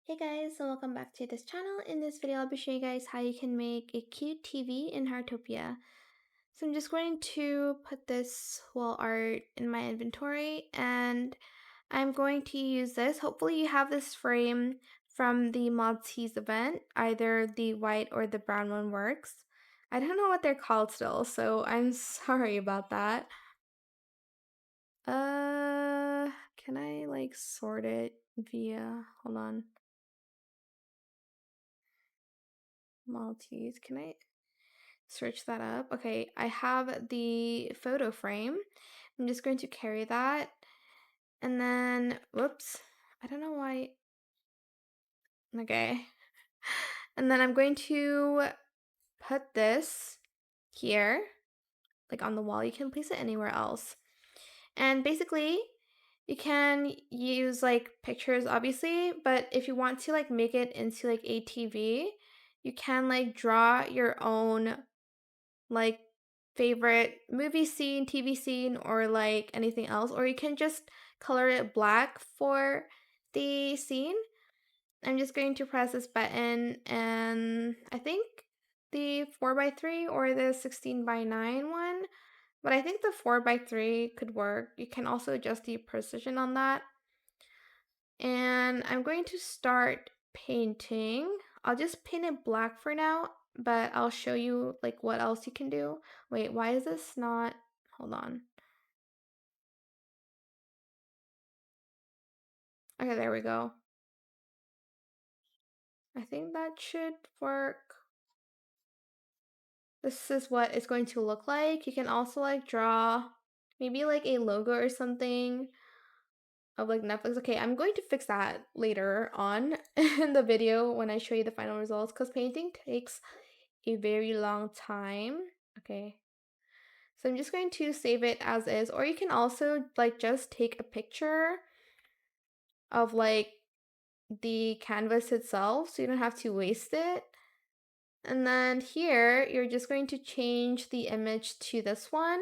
Hey guys, so welcome back to this channel. In this video, I'll be showing you guys how you can make a cute TV in Heartopia. So I'm just going to put this wall art in my inventory and I'm going to use this. Hopefully you have this frame from the Maltese event. Either the white or the brown one works. I don't know what they're called still, so I'm sorry about that. Can I like sort it via, hold on. Maltese. Can I search that up? Okay, I have the photo frame. I'm just going to carry that. And then, whoops, I don't know why. Okay. And then I'm going to put this here, like on the wall. You can place it anywhere else. And basically, you can use like pictures, obviously, but if you want to like make it into like a TV, you can like draw your own like favorite movie scene, TV scene, or like anything else, or you can just color it black for the scene. I'm just going to press this button and I think the 4x3 or the 16x9 one, but I think the 4x3 could work. You can also adjust the precision on that. And I'm going to start painting. I'll just paint it black for now, but I'll show you like what else you can do. Wait, why is this not, hold on. Okay, there we go. I think that should work. This is what it's going to look like. You can also like draw maybe like a logo or something of like Netflix. Okay, I'm going to fix that later on in the video when I show you the final results because painting takes a very long time. Okay. So I'm just going to save it as is, or you can also like just take a picture of like the canvas itself so you don't have to waste it. And then here, you're just going to change the image to this one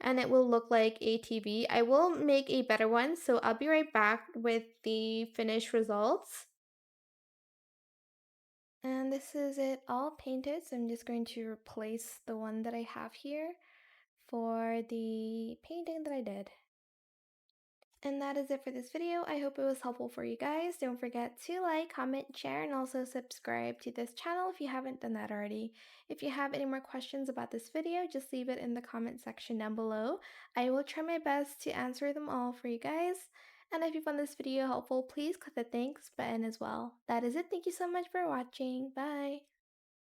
and it will look like a TV. I will make a better one, so I'll be right back with the finished results. And this is it all painted, so I'm just going to replace the one that I have here for the painting that I did. And that is it for this video. I hope it was helpful for you guys. Don't forget to like, comment, share, and also subscribe to this channel if you haven't done that already. If you have any more questions about this video, just leave it in the comment section down below. I will try my best to answer them all for you guys. And if you found this video helpful, please click the thanks button as well. That is it. Thank you so much for watching. Bye!